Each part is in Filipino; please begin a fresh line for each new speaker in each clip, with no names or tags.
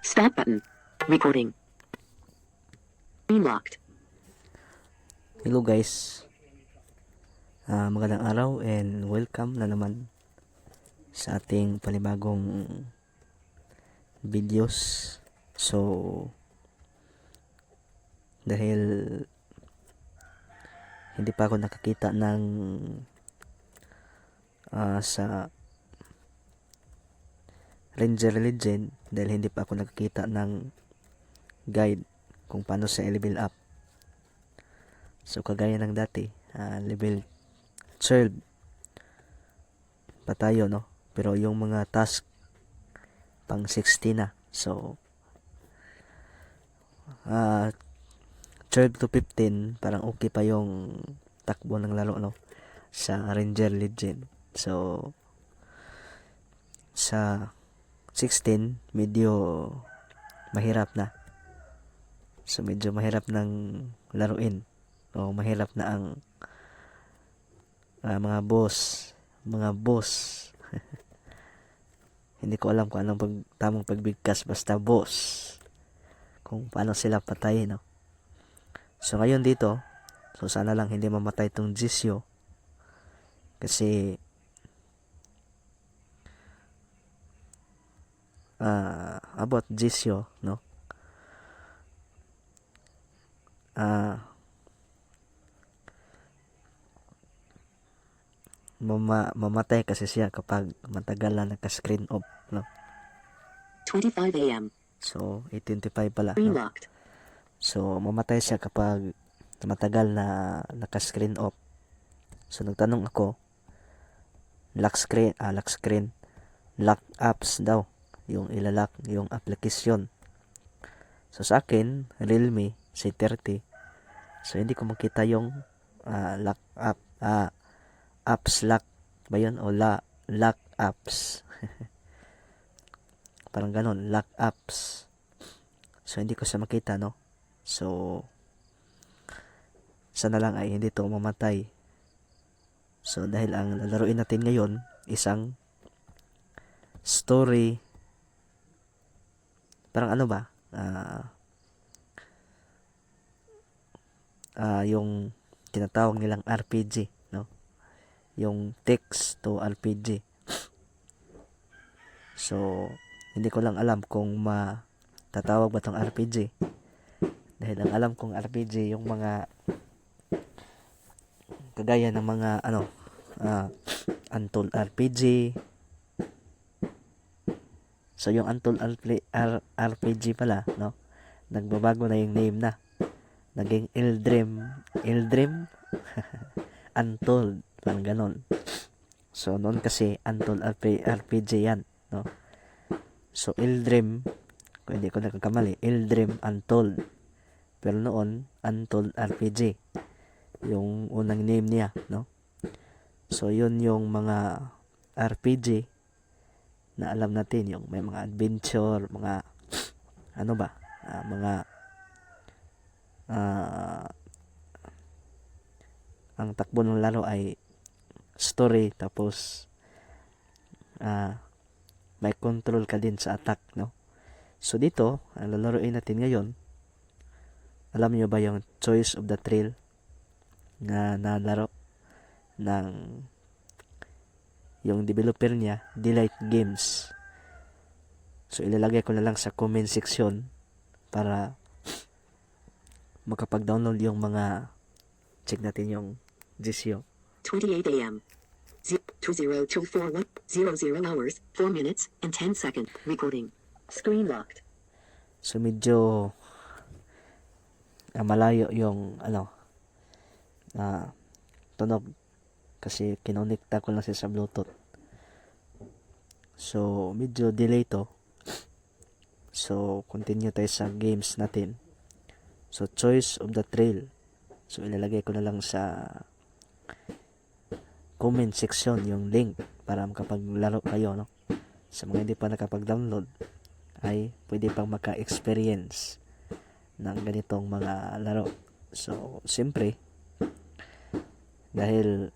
Stop button. Recording. Screen locked.
Hello guys, magandang araw and welcome na naman sa ating panibagong videos. So, dahil hindi pa ako nakakita ng sa Ranger Legend, dahil hindi pa ako nakakita ng guide kung paano sa level up. So kagaya ng dati, level 12 pa tayo, no? Pero yung mga task pang 60 na. So 12 to 15 parang okay pa yung takbo ng laro, no? Sa Ranger Legend. So sa 16 medyo mahirap na. So medyo mahirap ng laruin. O mahirap na ang mga boss. Hindi ko alam kung anong tamang pagbigkas, basta boss. Kung paano sila patayin, no? So ngayon dito, so sana lang hindi mamatay tong Jisyo. Kasi about Jisyo, no? Mamatay kasi siya kapag matagal na naka-screen off, no?
25 a.m.
So 8:25 pala,
Screen
no?
locked.
So mamatay siya kapag matagal na naka-screen off. So nagtanong ako, lock apps daw yung ilalak yung application. So sa akin, Realme C30. So hindi ko makita yung lock app, apps lock ba yun? O lock apps. Parang ganon, lock apps. So hindi ko siya makita, no? So sana lang ay hindi to mamatay. So dahil ang lalaruin natin ngayon isang story, parang ano ba? Yung tinatawag nilang RPG, no? Yung text to RPG. So hindi ko lang alam kung matatawag ba tong RPG. Dahil ang alam kong RPG yung mga kagaya ng mga Untold RPG. So yung Untold RPG pala, no? Nagbabago na yung name na. Naging Eldrim Untold, parang ganon. So noon kasi Untold RPG yan, no? So Eldrim, kung hindi ko nagkakamali, Eldrim Untold. Pero noon Untold RPG yung unang name niya, no? So yun yung mga RPG na alam natin, yung may mga adventure, mga ano ba, mga ang takbo ng laro ay story, tapos may control ka din sa attack, no? So dito, ang lalaroin natin ngayon, alam niyo ba yung Choice of the Thrill na nalaro ng yung developer niya, Delight Games. So ilalagay ko na lang sa comment section para makapag-download yung mga, check natin yung Jisyo.
28 a.m. 20241 00 hours 4 minutes and 10 seconds. Recording. Screen locked.
So medyo malayo yung tunog kasi kinonekta ko lang siya sa Bluetooth. So medyo delay to. So continue tayo sa games natin. So Choice of the Thrill. So ilalagay ko na lang sa comment section yung link para makapaglaro kayo, no? Sa mga hindi pa nakapag-download ay pwede pang maka-experience ng ganitong mga laro. So siyempre, dahil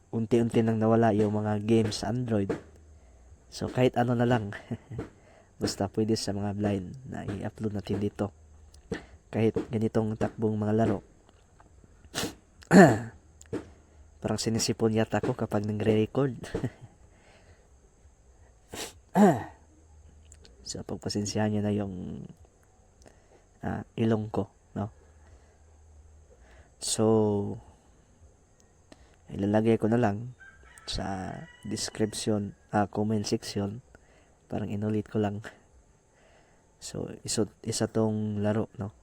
unti-unti nang nawala yung mga games sa Android, so kahit ano na lang Basta pwede sa mga blind na i-upload natin dito. Kahit ganitong takbong mga laro. Parang sinisipon yata ako kapag nagre-record. So, pagpasensyahan nyo na yung ilong ko, no? So, ilalagay ko na lang sa description, comment section. Parang inulit ko lang. So, isa tong laro, no?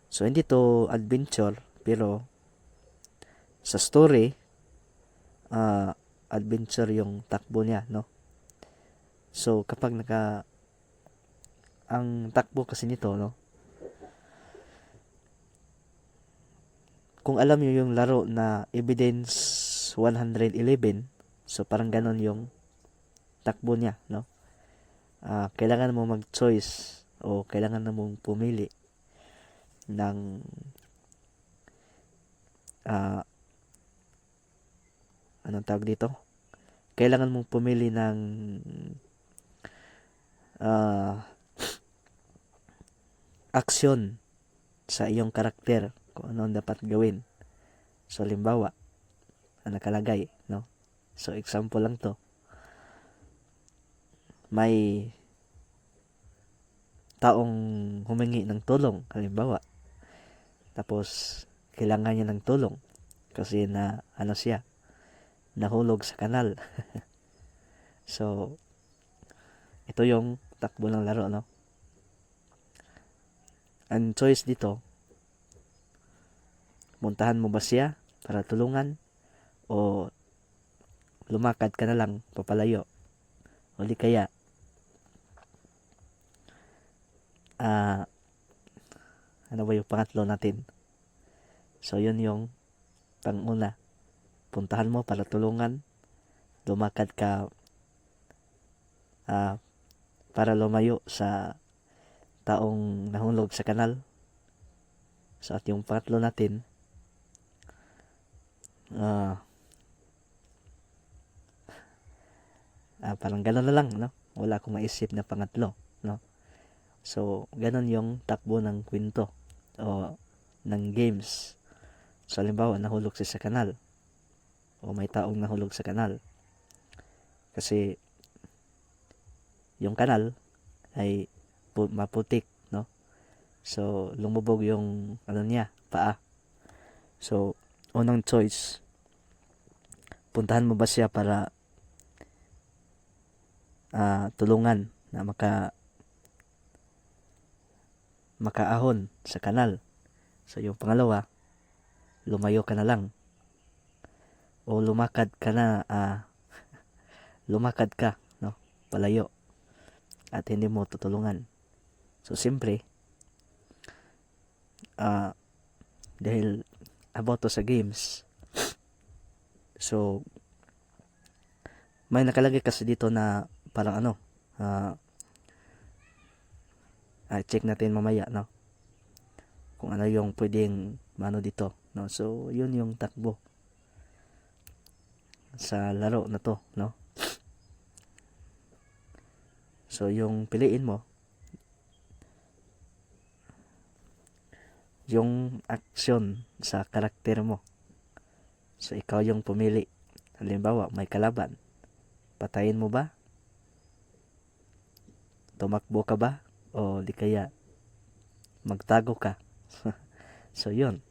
So, hindi to adventure, pero sa story, adventure yung takbo niya, no? So, kapag ang takbo kasi nito, no? Kung alam niyo yung laro na Evidence 111, so parang ganon yung takbo niya, no? Kailangan mo mag-choice o kailangan na mong pumili ng anong tawag dito? Kailangan mong pumili ng aksyon sa iyong karakter kung ano ang dapat gawin. So, limbawa, nakalagay, no? So, example lang to. May taong humingi ng tulong, halimbawa. Tapos, kailangan niya ng tulong kasi siya, nahulog sa kanal. So, ito yung takbo ng laro, no? Ang choice dito, muntahan mo ba siya para tulungan o lumakad ka na lang papalayo, o di kaya ano ba yung pangatlo natin? So, yun yung panguna. Puntahan mo para tulungan, lumakad ka para lumayo sa taong nahulog sa kanal. So, at yung pangatlo natin, parang gano'n na lang, no? Wala akong maisip na pangatlo, no? So, gano'n yung takbo ng kwento o ng games. So, halimbawa, nahulog siya sa kanal o may taong nahulog sa kanal. Kasi, yung kanal ay maputik, no? So, lumubog yung paa. So, unang choice, puntahan mo ba siya para tulungan na makaahon sa kanal. So, yung pangalawa, lumayo ka na lang o lumakad ka na lumakad ka, no? Palayo at hindi mo tutulungan. So, siyempre, dahil about to sa games, so, may nakalagay kasi dito na parang check natin mamaya, no? Kung ano yung pwedeng dito, no? So, yun yung takbo sa laro na to, no? So, yung piliin mo, yung aksyon sa karakter mo. So, ikaw yung pumili. Halimbawa, may kalaban. Patayin mo ba? Tumakbo ka ba? O di kaya magtago ka? So, yun.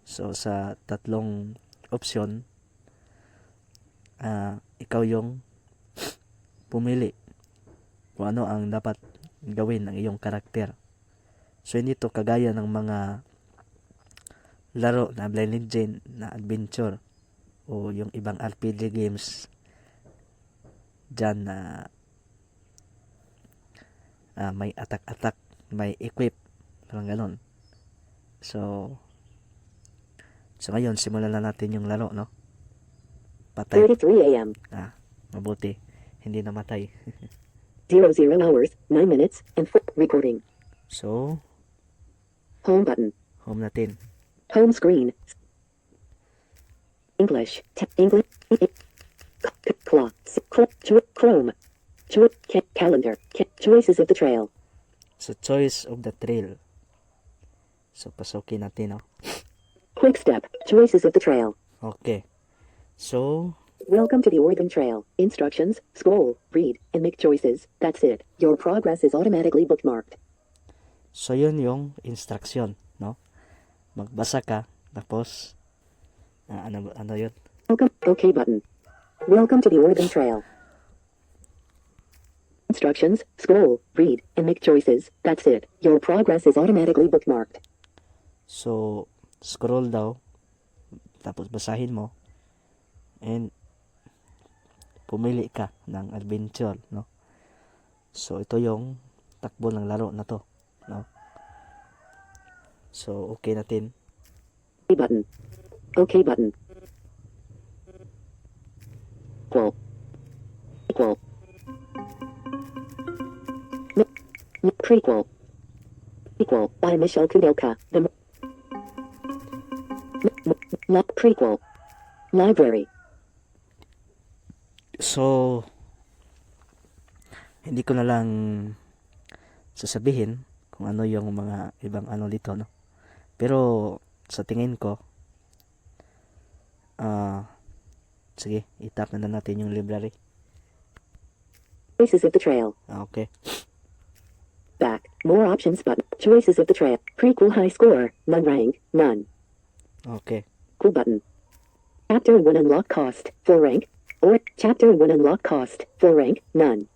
So, sa tatlong opsyon, ikaw yung pumili kung ano ang dapat gawin ng iyong karakter. So, hindi to kagaya ng mga laro na Blind Legend na adventure o yung ibang RPG games dyan na may attack, may equip, parang ganon. So ngayon, simulan na natin yung laro, no? Patay.
33 a.m.
Mabuti. Hindi namatay.
00 hours, 9 minutes, and 4 recording.
So,
Home button.
home natin.
Home screen. English. English. Chrome. Calendar. Choices of the trail.
So, choice of the trail. So, pasukin natin, no?
Quick step. Choices of the trail.
Okay. So,
Welcome to the Oregon Trail. Instructions, scroll, read, and make choices. That's it. Your progress is automatically bookmarked.
so yun yung instruction, no? Magbasa ka, tapos, ano yun?
Welcome. OK button. Welcome to the Oregon Trail. Instructions, scroll, read, and make choices. That's it. Your progress is automatically bookmarked.
So, scroll daw, tapos basahin mo, and pumili ka ng adventure, no? So, ito yung takbo ng laro na to, no? So, okay natin.
OK button. OK button. Equal. Equal. Prequel. Equal by Michelle Kudelka. Not prequel. Library.
So, hindi ko na lang sasabihin kung ano yung mga ibang ano dito, no? Pero, sa tingin ko, sige, itap na natin yung library.
Choices of the trail.
Okay.
Back. More options button. Choices of the trail. Prequel high score. None rank. None.
Okay.
Cool button. Chapter 1 unlock cost. 4 rank. Or Chapter 1 unlock cost. 4 rank. None.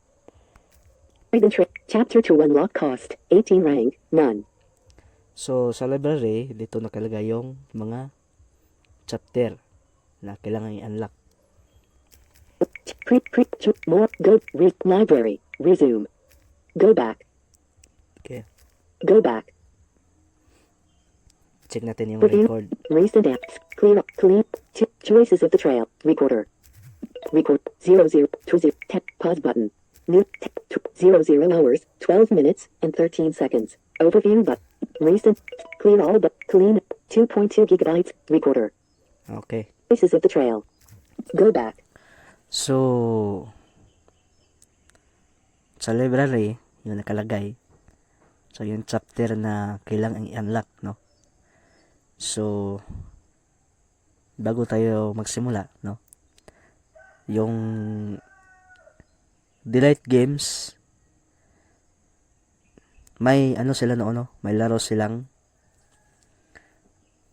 Oregon Trail. Chapter 2 unlock cost. 18 rank. None.
So, sa library, dito nakalagay yung mga chapter na kailangan i-unlock.
More. Go. Library. Resume. Go back.
Okay.
Go back.
Check natin yung
Review.
record.
Recent apps. Clear up. Clean. Choices of the trail. Recorder. Record. 0020. Pause button. New. 00 hours. 12 minutes and 13 seconds. Overview button. Recent. Clear all but clean. 2.2 gigabytes. Recorder.
Okay.
Choices of the trail. Go back.
So, sa library, yung nakalagay. So, yung chapter na kailangan i-unlock, no? So, bago tayo magsimula, no? Yung Delight Games, may ano sila no, no? May laro silang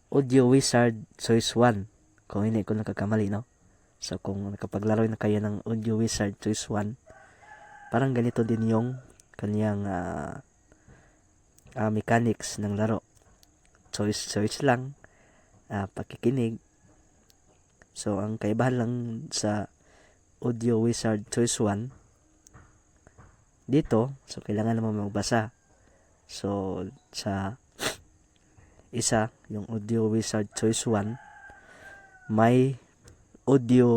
Audio Wizard Choice 1. Kung hindi ko nakakamali, no? So, kung nakapaglaro na kayo ng Audio Wizard Choice 1, parang ganito din yung kanyang mechanics ng laro. Choice lang, pakikinig. So, ang kaibahan lang sa Audio Wizard Choice 1, dito, so kailangan naman magbasa. So, sa isa, yung Audio Wizard Choice 1, may audio,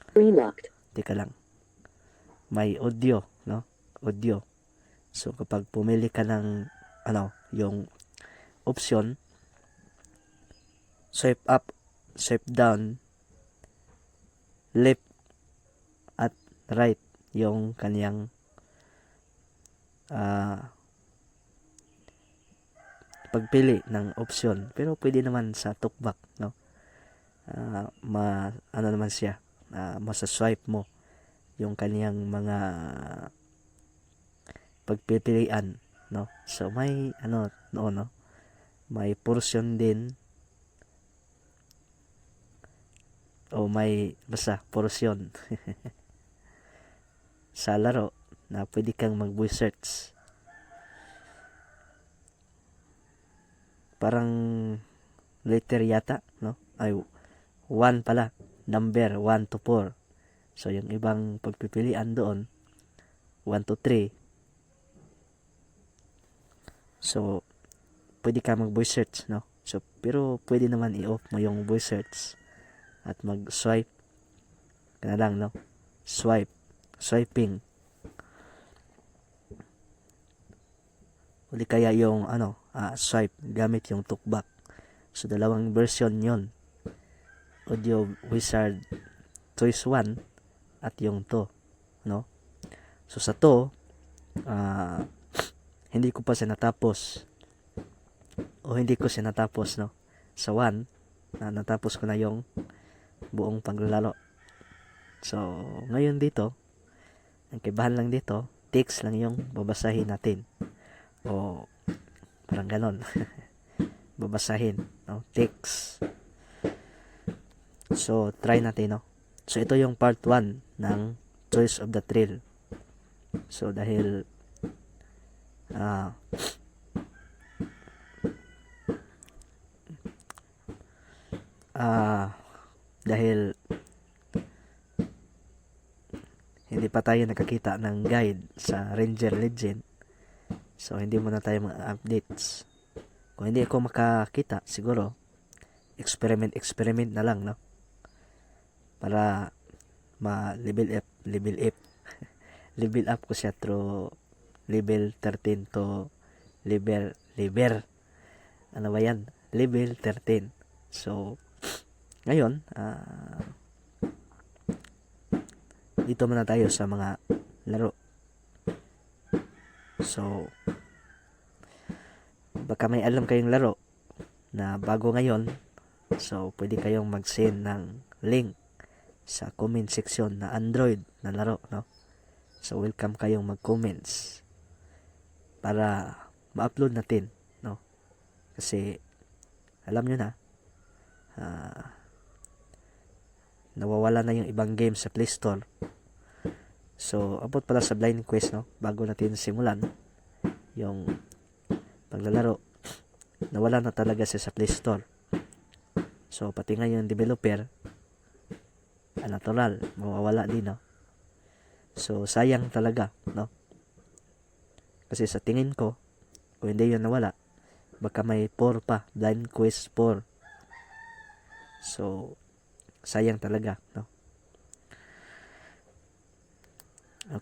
Screen locked.
teka lang, may audio, no? Audio. So, kapag pumili ka ng, yung option, swipe up, swipe down, left, at right, yung kaniyang pagpili ng option. Pero pwede naman sa talkback, no? Naman siya, masaswipe mo yung kaniyang mga pagpipilian, no? So, may, no? May portion din, basta portion sa laro na pwede kang mag-voice search. Parang letter yata, no? Ay, 1 pala. Number 1 to 4. So, yung ibang pagpipilian doon, 1 to 3. So, pwede ka mag-voice search, no? So, pero pwede naman i-off mo yung voice search at mag-swipe ka na lang, no? Swiping. Uli kaya yung, swipe gamit yung talkback. So, dalawang version yon, Audio Wizard Choice 1 at yung to, no? So sa to, ah, hindi ko pa siya natapos. O hindi ko siya natapos, no? Sa 1, natapos ko na yung buong paglalaro. So, ngayon dito, ang kaibahan lang dito, text lang yung babasahin natin. O, parang ganon. Babasahin, no? Text. So, try natin, no? So, ito yung part 1 ng Choice of the Thrill. So, dahil dahil hindi pa tayo nakakita ng guide sa Ranger Legend, so hindi muna tayo mga updates. Kung hindi ako makakita, siguro experiment na lang, no? Para ma-level up level up ko siya through level 13 to level ano ba yan? Level 13. So, ngayon, dito muna tayo sa mga laro. So, baka may alam kayong laro na bago ngayon, so pwede kayong mag-send ng link sa comment section na Android na laro, no? So, welcome kayong mag-comments para ma-upload natin, no? Kasi alam nyo na, nawawala na yung ibang games sa Play Store. So, abot pala sa Blind Quest, no? Bago natin simulan yung paglalaro, nawala na talaga siya sa Play Store. So, pati nga yung developer, natural, mawawala din, no? So, sayang talaga, no? Kasi sa tingin ko, kung hindi yun nawala, baka may 4 pa, Blind Quest 4. So, sayang talaga, no?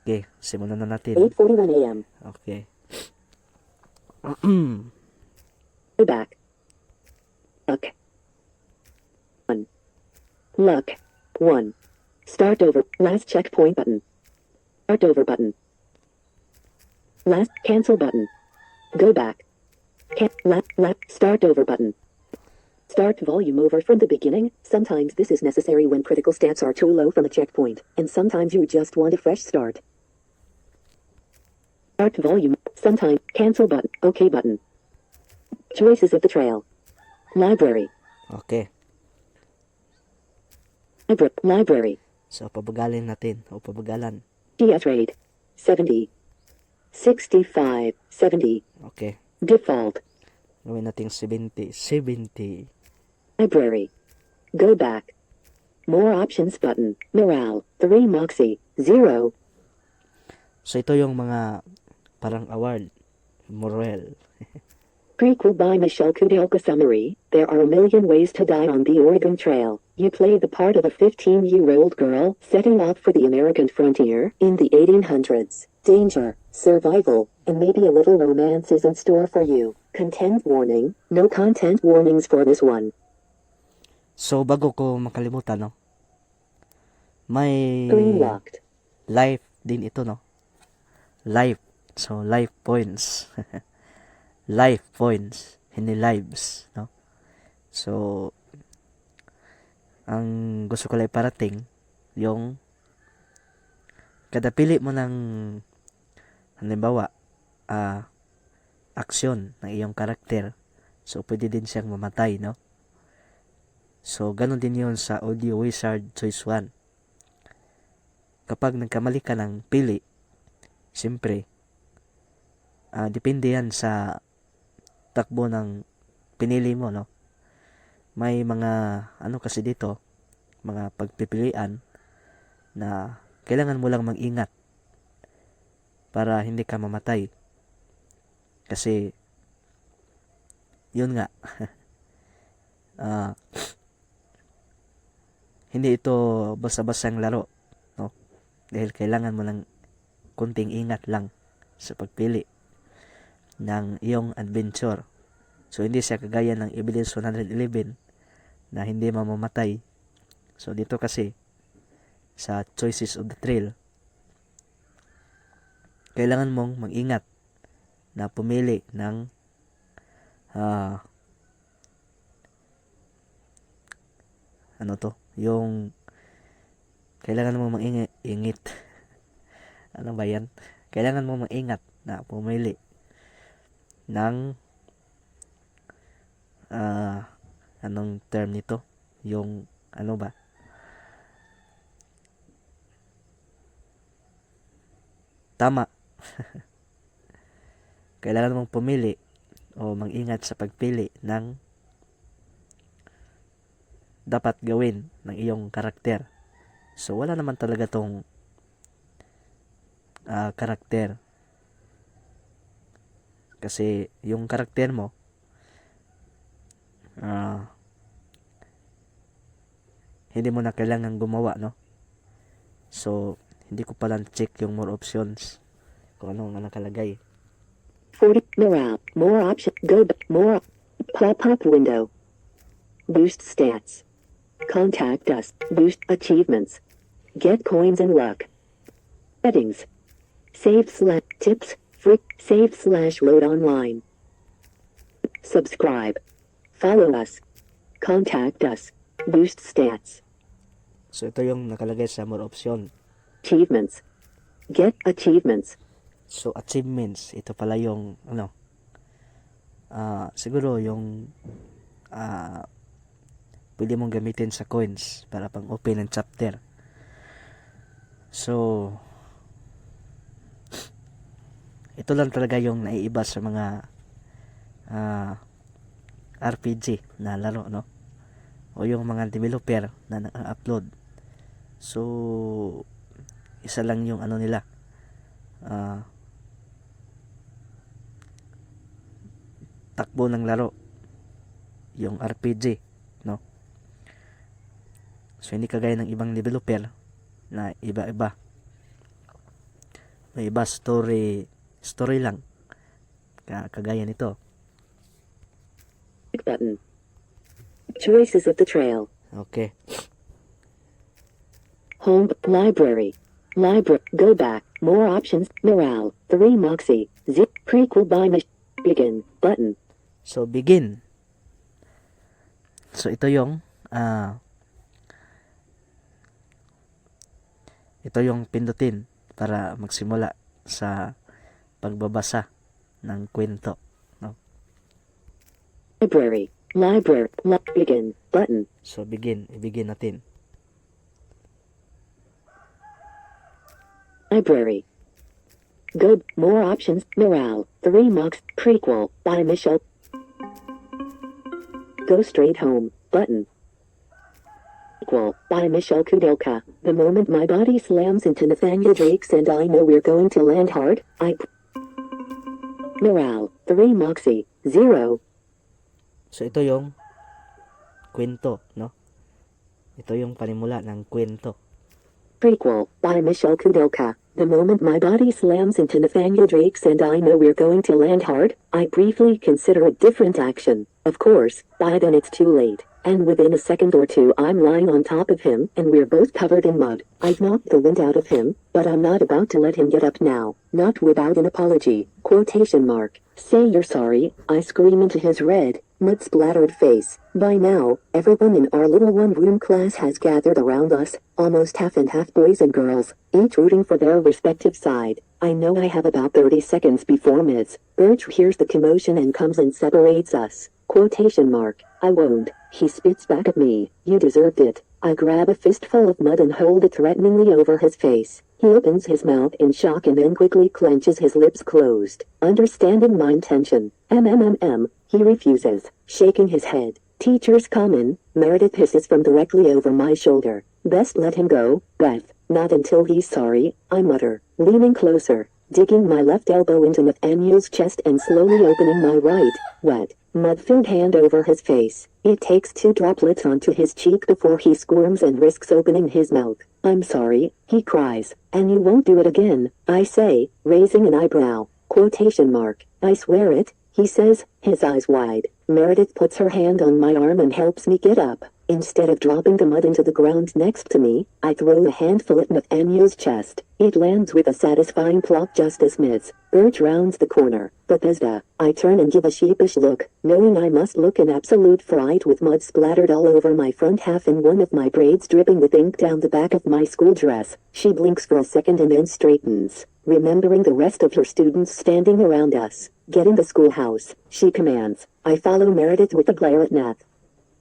Okay, simulan na natin.
8:41 a.m.
Okay.
Go back. Luck. 1. Luck. 1. Start over. Last checkpoint button. Start over button. Last cancel button. Go back. Start over button. Start volume over from the beginning. Sometimes this is necessary when critical stats are too low from a checkpoint, and sometimes you just want a fresh start. Start volume. Sometime. Cancel button. OK button. Choices of the trail. Library.
Okay.
Library.
So, pabagalin natin o pabagalan.
DS rate. 70. 65. 70.
Okay.
Default.
Gawin natin 70.
Library. Go back. More options button. Morale. 3 Moxie. 0.
So, ito yung mga parang award. Morel.
Prequel by Michelle Kudelka summary. There are a million ways to die on the Oregon Trail. You played the part of a 15-year-old girl setting off for the American frontier in the 1800s. Danger, survival, and maybe a little romance is in store for you. Content warning. No content warnings for this one.
So, bago ko makalimutan, no? May
Screen locked.
life din ito, no? Life. So, life points. Life points. Hindi lives, no? So, ang gusto ko lang iparating, yung kada pili mo ng halimbawa, aksyon ng iyong karakter, so pwede din siyang mamatay, no? So, ganun din yun sa Audio Wizard Choice 1. Kapag nagkamali ka ng pili, siyempre, depende yan sa takbo ng pinili mo, no? May mga, kasi dito, mga pagpipilian na kailangan mo lang mag-ingat para hindi ka mamatay. Kasi, yun nga, hindi ito basta-bastang laro, no? Dahil kailangan mo lang kunting ingat lang sa pagpili ng iyong adventure. So, hindi siya kagaya ng Evidence 111 na hindi mamamatay. So, dito kasi sa Choices of the Trail, kailangan mong mag-ingat na pumili ng yung kailangan mong ingit. Ano ba yan? Kailangan mong mag-ingat na pumili ng anong term nito? Yung ano ba? Tama. Kailangan mong pumili o mag-ingat sa pagpili ng dapat gawin ng iyong karakter. So, wala naman talaga tong karakter. Kasi, yung karakter mo, hindi mo na kailangan gumawa, no? So, hindi ko pala check yung more options. Kung ano ang nakalagay.
40 morale, more option, go back, more, pop-up window, boost stats, contact us, boost achievements, get coins and luck, settings, tips, free, load online, subscribe, follow us, contact us, boost stats,
So, ito yung nakalagay sa more option.
achievements, get achievements,
So, achievements, ito pala yung, siguro yung, pwede mong gamitin sa coins para pang open ng chapter. So, ito lang talaga yung naiiba sa mga, RPG na laro, no? O yung mga developer na nag-upload. So, isa lang yung nila, takbo ng laro, yung RPG, no? So, hindi kagaya ng ibang developer na iba-iba. May iba story lang. Kagaya nito.
button, choices of the trail,
Okay.
home, library, go back, more options, morale, 3 moxie, zip, prequel by begin, button,
So, begin. So, ito yung pindutin para magsimula sa pagbabasa ng kwento, no?
library, begin, button,
So, ibigin natin.
library, go, more options, morale, 3 mox, prequel, by Michelle, go straight home, button, prequel, by Michelle Kudelka, the moment my body slams into Nathaniel Drake's and I know we're going to land hard, morale, 3 moxie, 0,
So, ito yung kwento, no? Ito yung panimula ng kwento.
prequel, by Michelle Kudelka. The moment my body slams into Nathaniel Drake's and I know we're going to land hard, I briefly consider a different action. Of course, by then it's too late, and within a second or two I'm lying on top of him and we're both covered in mud. I've knocked the wind out of him, but I'm not about to let him get up now, not without an apology. Quotation mark. Say you're sorry, I scream into his red, mud-splattered face. By now, everyone in our little one-room class has gathered around us, almost half and half boys and girls, each rooting for their respective side. I know I have about 30 seconds before Ms. Birch hears the commotion and comes and separates us. Quotation mark. I won't. He spits back at me. You deserved it. I grab a fistful of mud and hold it threateningly over his face. He opens his mouth in shock and then quickly clenches his lips closed. Understanding my intention. He refuses, shaking his head. Teachers come in. Meredith hisses from directly over my shoulder. Best let him go, Beth. Not until he's sorry, I mutter, leaning closer, digging my left elbow into Nathaniel's chest and slowly opening my right, wet, mud-filled hand over his face. It takes 2 droplets onto his cheek before he squirms and risks opening his mouth. I'm sorry, he cries, and you won't do it again, I say, raising an eyebrow. Quotation mark. I swear it, he says, his eyes wide. Meredith puts her hand on my arm and helps me get up. Instead of dropping the mud into the ground next to me, I throw a handful at Nathaniel's chest. It lands with a satisfying plop just as Ms. Birch rounds the corner. Bethesda. I turn and give a sheepish look, knowing I must look an absolute fright with mud splattered all over my front half and one of my braids dripping with ink down the back of my school dress. She blinks for a second and then straightens, remembering the rest of her students standing around us. Get in the schoolhouse, she commands. I follow Meredith with a glare at Nath.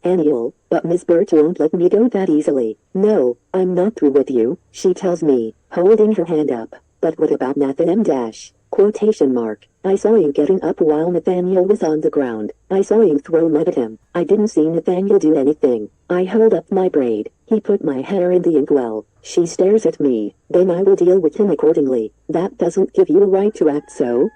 Annual, but Miss Birch won't let me go that easily. No, I'm not through with you, she tells me, holding her hand up. But what about Nathan M dash? Quotation mark. I saw you getting up while Nathaniel was on the ground. I saw you throw mud at him. I didn't see Nathaniel do anything. I held up my braid. He put my hair in the inkwell. She stares at me. Then I will deal with him accordingly. That doesn't give you a right to act so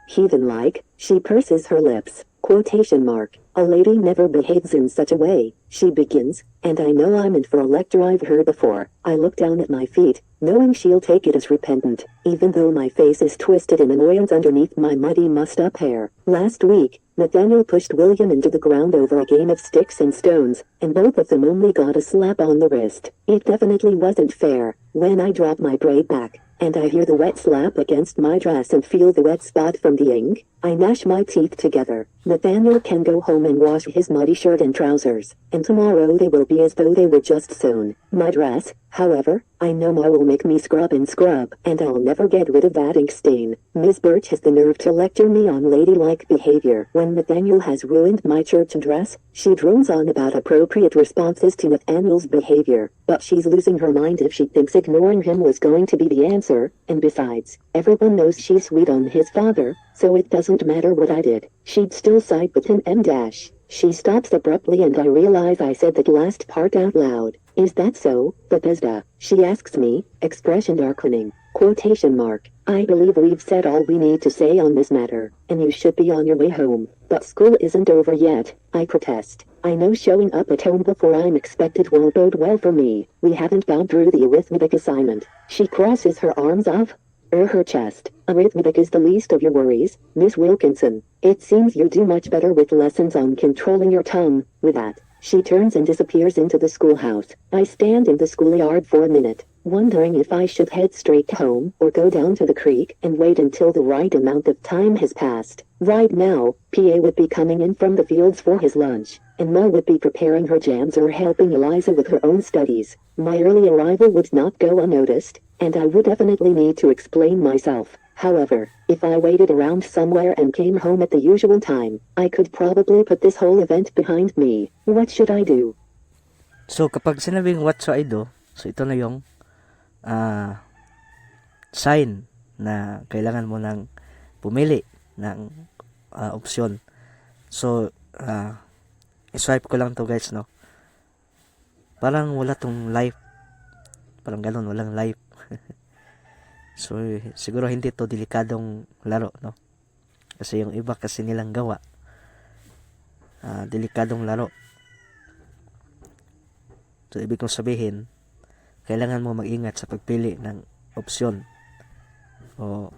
heathen-like. She purses her lips. Quotation mark. A lady never behaves in such a way, she begins, and I know I'm in for a lecture I've heard before. I look down at my feet, knowing she'll take it as repentant, even though my face is twisted in annoyance underneath my muddy mussed-up hair. Last week, Nathaniel pushed William into the ground over a game of sticks and stones, and both of them only got a slap on the wrist. It definitely wasn't fair. When I drop my braid back, and I hear the wet slap against my dress and feel the wet spot from the ink, I gnash my teeth together. Nathaniel can go home and wash his muddy shirt and trousers, and tomorrow they will be as though they were just sewn. My dress, however, I know Ma will make me scrub, and I'll never get rid of that ink stain. Miss Birch has the nerve to lecture me on ladylike behavior. When Nathaniel has ruined my church dress, she drones on about appropriate responses to Nathaniel's behavior, but she's losing her mind if she thinks ignoring him was going to be the answer, and besides, everyone knows she's sweet on his father, so it doesn't matter what I did. She'd still side with him M dash. She stops abruptly and I realize I said that last part out loud. Is that so, Bethesda? She asks me, expression darkening. Quotation mark. I believe we've said all we need to say on this matter, and you should be on your way home. But school isn't over yet, I protest. I know showing up at home before I'm expected won't bode well for me. We haven't gone through the arithmetic assignment. She crosses her arms off her chest. Arithmetic is the least of your worries, Miss Wilkinson. It seems you do much better with lessons on controlling your tongue. With that, she turns and disappears into the schoolhouse. I stand in the schoolyard for a minute, wondering if I should head straight home or go down to the creek and wait until the right amount of time has passed. Right now, PA would be coming in from the fields for his lunch, and Ma would be preparing her jams or helping Eliza with her own studies. My early arrival would not go unnoticed, and I would definitely need to explain myself. However, if I waited around somewhere and came home at the usual time, I could probably put this whole event behind me. What should I do?
So, kapag sinabing what should I do, so ito na yung sign na kailangan mo ng pumili ng opsyon. So, i-swipe ko lang to guys, no? Parang wala tong life. Parang ganun, walang life. So, siguro hindi to delikadong laro, no? Kasi yung iba kasi nilang gawa, delikadong laro. So, ibig kong sabihin, kailangan mo mag-ingat sa pagpili ng opsyon o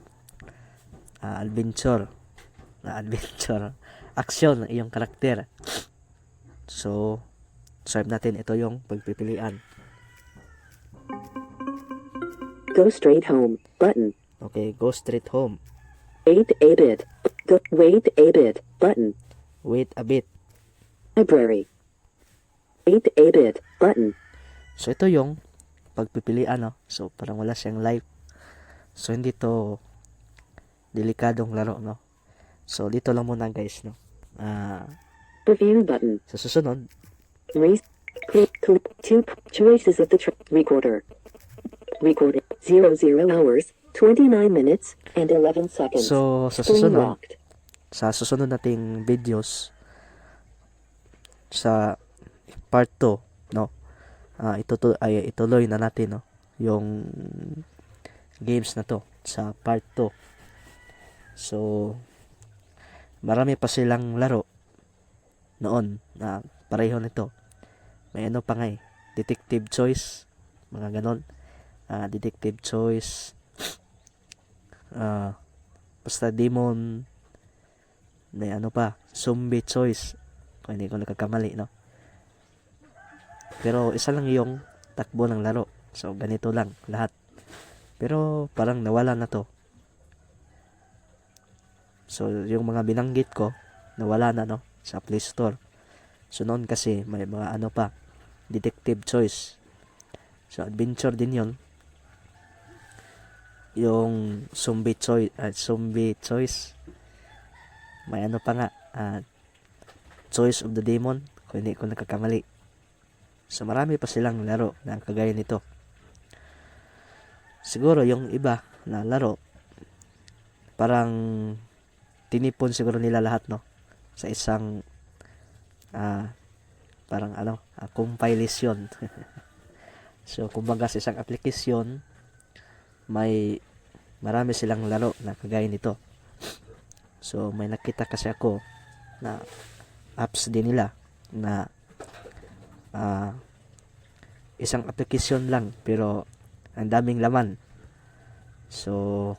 adventure, aksyon ng iyong karakter. So, swipe natin, ito yung pagpipilian.
Go straight home, button.
Okay, go straight home.
Wait a bit. Wait a bit, button.
Wait a bit.
Library. Wait a bit, button.
So, ito yung pagpipilian, no? So, parang wala siyang life. So, hindi to delikadong laro, no? So, dito lang muna guys, no?
Review button.
Sa susunod,
Click 2 choices of the recorder. Recorded 00 hours, 29 minutes, and 11 seconds.
so
Screen locked.
sa susunod nating videos, sa part 2, no? Ituloy na natin, no? Yung games na to sa part 2. So, marami pa silang laro noon na pareho nito. May ano pa nga detective choice, mga ganon. Detective choice, basta demon may ano pa, zombie choice. Kung hindi ko nagkakamali, no? Pero isa lang yung takbo ng laro. So, ganito lang lahat. Pero parang nawala na to. So, yung mga binanggit ko, nawala na, no? Sa Play Store. So, noon kasi may mga ano pa, detective choice. So, adventure din yon. Yung zombie choice. May ano pa nga, choice of the demon, kung hindi ko nagkakamali. So, marami pa silang laro na kagaya nito. Siguro, yung iba na laro, parang tinipon siguro nila lahat, no? Sa isang, parang compilation. So, kumbaga sa isang application, may marami silang laro na kagaya nito. So, may nakita kasi ako na apps din nila na isang application lang pero ang daming laman. So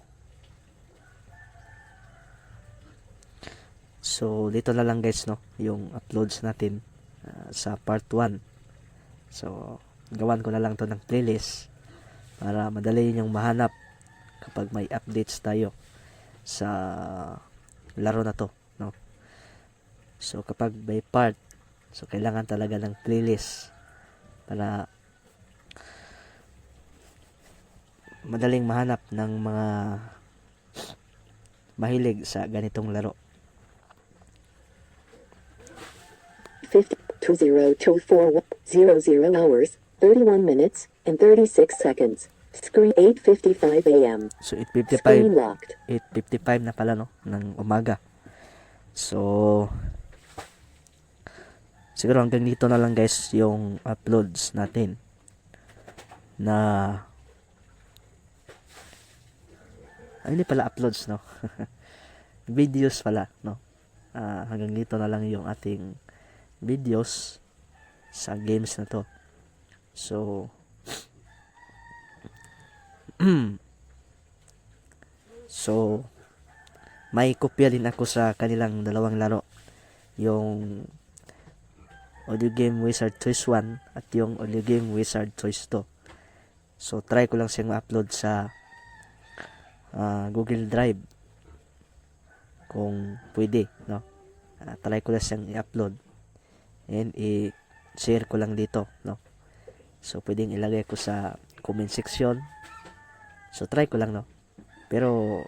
dito na lang guys, no, yung uploads natin sa part 1. So gawan ko na lang to ng playlist para madali yung mahanap kapag may updates tayo sa laro na to, no. So kapag may part, so kailangan talaga ng playlist para madaling mahanap ng mga mahilig sa ganitong laro.
50 hours, 31 minutes, and 36 seconds. Screen 8:55 a.m.
So
Screen
8:55
locked.
8:55 na pala, no, ng umaga. So siguro hanggang dito na lang guys yung uploads natin na hindi pala uploads, no. Videos pala, no. Hanggang dito na lang yung ating videos sa games na to. So so may kopya din ako sa kanilang dalawang laro, yung Audio Game Wizard Choice 1 at yung Audio Game Wizard Choice 2. So try ko lang siyang ma-upload sa Google Drive kung pwede, no. Try ko lang siyang i-upload and i-share ko lang dito, no. So pwedeng ilagay ko sa comment section. So try ko lang, no. Pero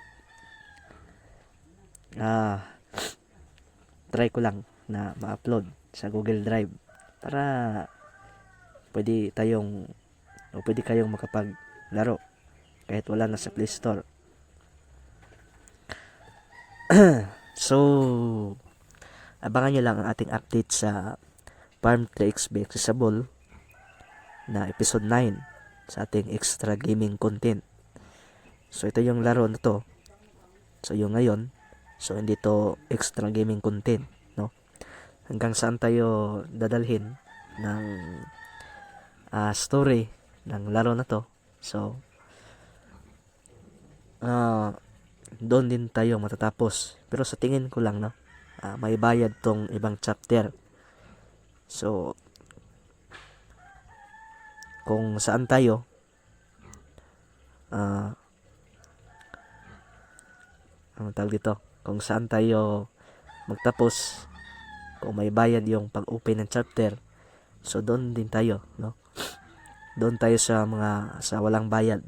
try ko lang na ma-upload sa Google Drive para pwede kayong makapaglaro kahit wala na sa Play Store. So abangan nyo lang ang ating update sa Farm 3XB Accessible na episode 9 sa ating extra gaming content. So ito yung laro na to. So yung ngayon, so hindi to extra gaming content, no. Hanggang saan tayo dadalhin ng story ng laro na to. So doon din tayo matatapos. Pero sa tingin ko lang, no, may bayad tong ibang chapter. So kung saan tayo ang tawag dito, kung saan tayo magtapos, kung may bayad yung pag-open ng chapter, so doon din tayo, no. Doon tayo sa walang bayad.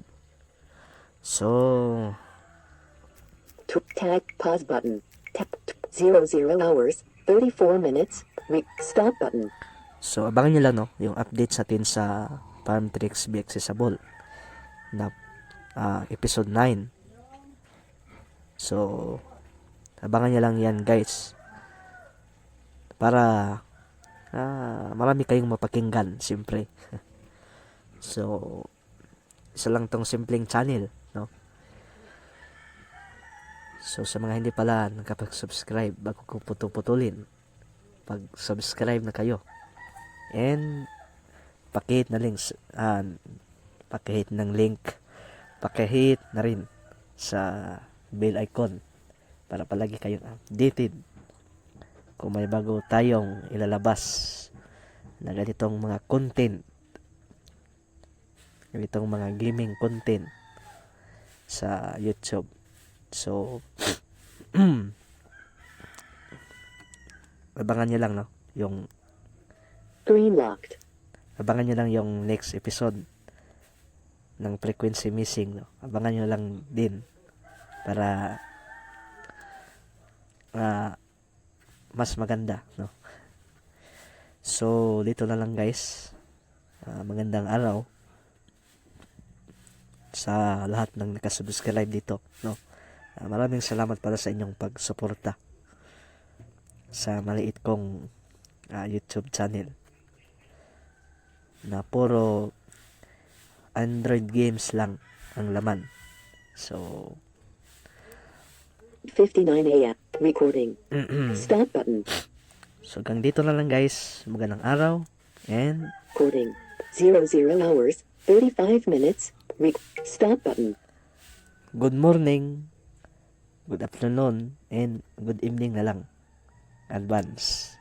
So
Tag pause button. Tap 00 hours, 34 minutes. Stop button.
So abangan nyo lang, no, yung updates natin sa Farm Tricks Be Accessible na episode 9. So abangan nyo lang yan guys para marami kayong mapakinggan, siyempre. So isa lang tong simpleng channel, no. So sa mga hindi pala nakapag-subscribe, bago ko putulin, pag-subscribe na kayo and pakihit na links, pakihit ng link, pakihit na rin sa bell icon para palagi kayong updated kung may bago tayong ilalabas na ganitong mga content, ganitong mga gaming content sa YouTube. So, abangan nyo lang, no?
Green locked.
Abangan nyo lang yung next episode ng Frequency Missing, no? Abangan nyo lang din para mas maganda, no? So, dito na lang guys. Magandang araw sa lahat ng nakasubscribe dito, no? Maraming salamat para sa inyong pagsuporta sa maliit kong YouTube channel na puro Android games lang ang laman. So,
59 a.m. Recording. Stop button.
so hanggang dito na lang guys. Magandang araw and
Recording. 00 hours, 35 minutes. Stop button.
good morning, good afternoon, and good evening na lang. Advance.